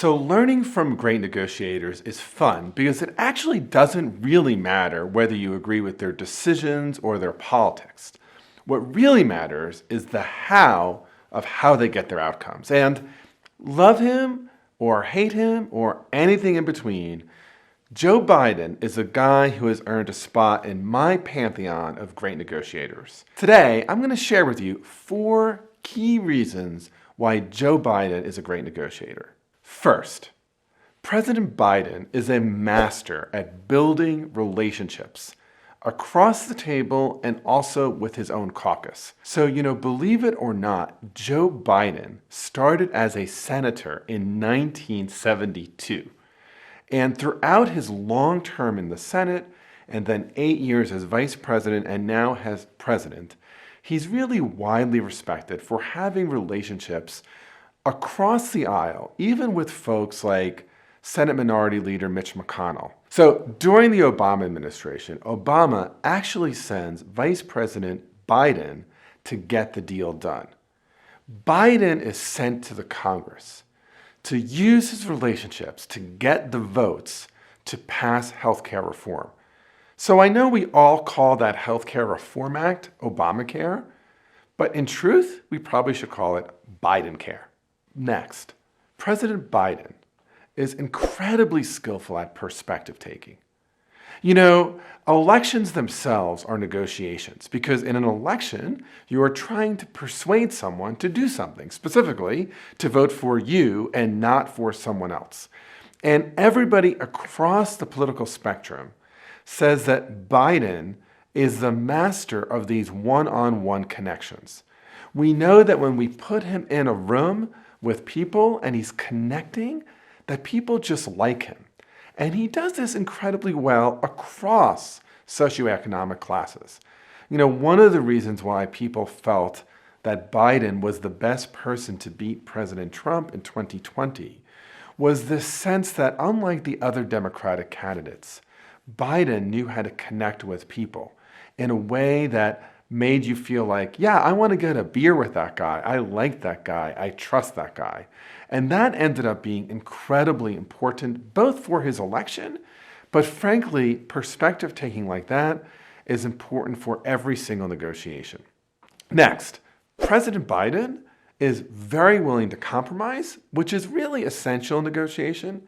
So learning from great negotiators is fun because it actually doesn't really matter whether you agree with their decisions or their politics. What really matters is the how of how they get their outcomes. And love him or hate him or anything in between, Joe Biden is a guy who has earned a spot in my pantheon of great negotiators. Today, I'm going to share with you 4 key reasons why Joe Biden is a great negotiator. First, President Biden is a master at building relationships across the table and also with his own caucus. So, believe it or not, Joe Biden started as a senator in 1972. And throughout his long term in the Senate, and then 8 years as vice president and now as president, he's really widely respected for having relationships across the aisle, even with folks like Senate Minority Leader Mitch McConnell. So during the Obama administration, Obama actually sends Vice President Biden to get the deal done. Biden is sent to the Congress to use his relationships to get the votes to pass healthcare reform. So I know we all call that Healthcare Reform Act Obamacare, but in truth, we probably should call it Bidencare. Next, President Biden is incredibly skillful at perspective taking. Elections themselves are negotiations because in an election, you are trying to persuade someone to do something, specifically to vote for you and not for someone else. And everybody across the political spectrum says that Biden is the master of these one-on-one connections. We know that when we put him in a room with people and he's connecting, that people just like him. And he does this incredibly well across socioeconomic classes. One of the reasons why people felt that Biden was the best person to beat President Trump in 2020 was this sense that unlike the other Democratic candidates, Biden knew how to connect with people in a way that made you feel like, yeah, I want to get a beer with that guy. I like that guy. I trust that guy. And that ended up being incredibly important, both for his election, but frankly, perspective taking like that is important for every single negotiation. Next, President Biden is very willing to compromise, which is really essential in negotiation,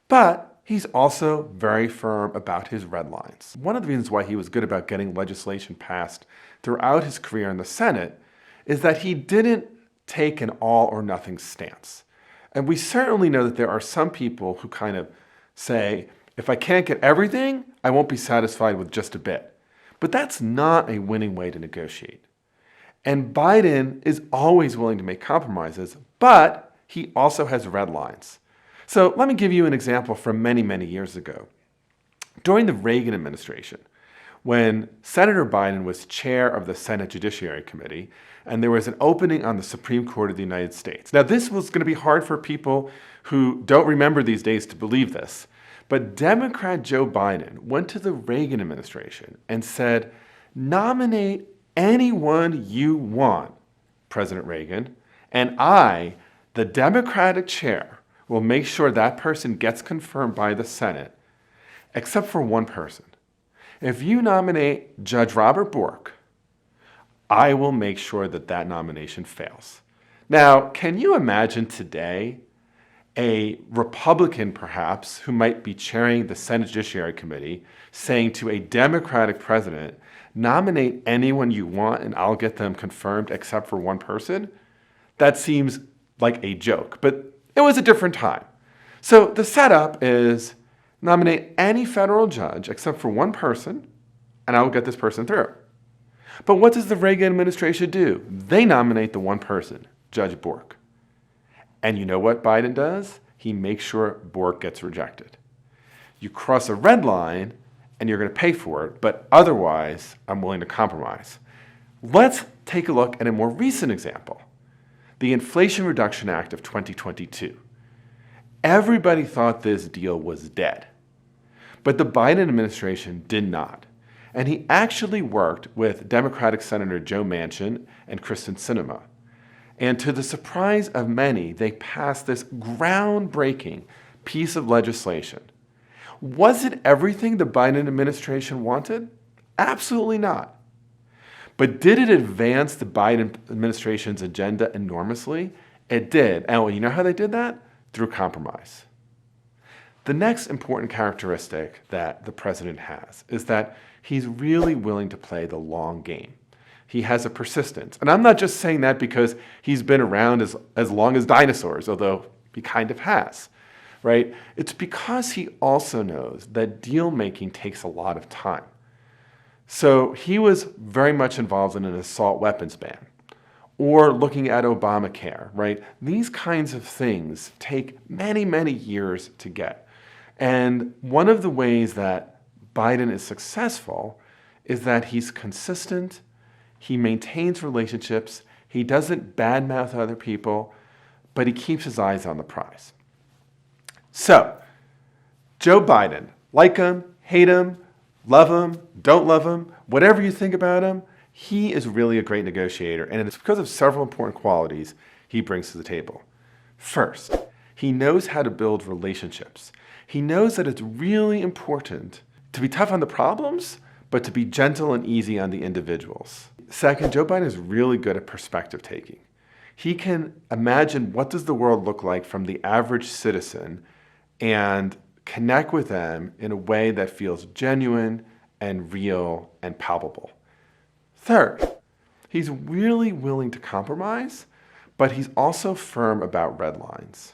but he's also very firm about his red lines. One of the reasons why he was good about getting legislation passed throughout his career in the Senate is that he didn't take an all or nothing stance. And we certainly know that there are some people who kind of say, if I can't get everything, I won't be satisfied with just a bit. But that's not a winning way to negotiate. And Biden is always willing to make compromises, but he also has red lines. So let me give you an example from many, many years ago. During the Reagan administration, when Senator Biden was chair of the Senate Judiciary Committee, and there was an opening on the Supreme Court of the United States. Now, this was going to be hard for people who don't remember these days to believe this, but Democrat Joe Biden went to the Reagan administration and said, nominate anyone you want, President Reagan, and I, the Democratic chair, will make sure that person gets confirmed by the Senate, except for one person. If you nominate Judge Robert Bork, I will make sure that that nomination fails. Now, can you imagine today a Republican, perhaps, who might be chairing the Senate Judiciary Committee saying to a Democratic president, nominate anyone you want and I'll get them confirmed except for one person? That seems like a joke, but it was a different time. So the setup is nominate any federal judge except for one person, and I will get this person through. But what does the Reagan administration do? They nominate the one person, Judge Bork. And you know what Biden does? He makes sure Bork gets rejected. You cross a red line, and you're going to pay for it, but otherwise, I'm willing to compromise. Let's take a look at a more recent example, the Inflation Reduction Act of 2022. Everybody thought this deal was dead, but the Biden administration did not. And he actually worked with Democratic Senator Joe Manchin and Kristen Sinema. And to the surprise of many, they passed this groundbreaking piece of legislation. Was it everything the Biden administration wanted? Absolutely not. But did it advance the Biden administration's agenda enormously? It did. And you know how they did that? Through compromise. The next important characteristic that the president has is that he's really willing to play the long game. He has a persistence. And I'm not just saying that because he's been around as long as dinosaurs, although he kind of has, right? It's because he also knows that deal making takes a lot of time. So he was very much involved in an assault weapons ban or looking at Obamacare, right? These kinds of things take many, many years to get. And one of the ways that Biden is successful is that he's consistent, he maintains relationships, he doesn't badmouth other people, but he keeps his eyes on the prize. So, Joe Biden, like him, hate him, love him, don't love him, whatever you think about him, he is really a great negotiator, and it's because of several important qualities he brings to the table. First, he knows how to build relationships. He knows that it's really important to be tough on the problems, but to be gentle and easy on the individuals. Second, Joe Biden is really good at perspective taking. He can imagine what does the world look like from the average citizen and connect with them in a way that feels genuine and real and palpable. Third, he's really willing to compromise, but he's also firm about red lines.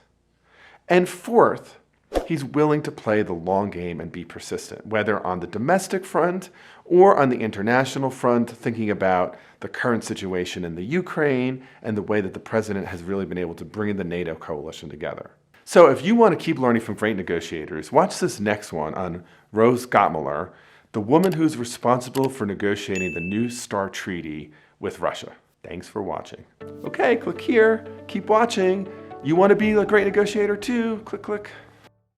And fourth, he's willing to play the long game and be persistent, whether on the domestic front or on the international front, thinking about the current situation in the Ukraine and the way that the president has really been able to bring the NATO coalition together. So if you want to keep learning from great negotiators, watch this next one on Rose Goetmoeller, the woman who's responsible for negotiating the New START treaty with Russia. Thanks for watching. Okay, click here, keep watching. You want to be a great negotiator too? Click, click.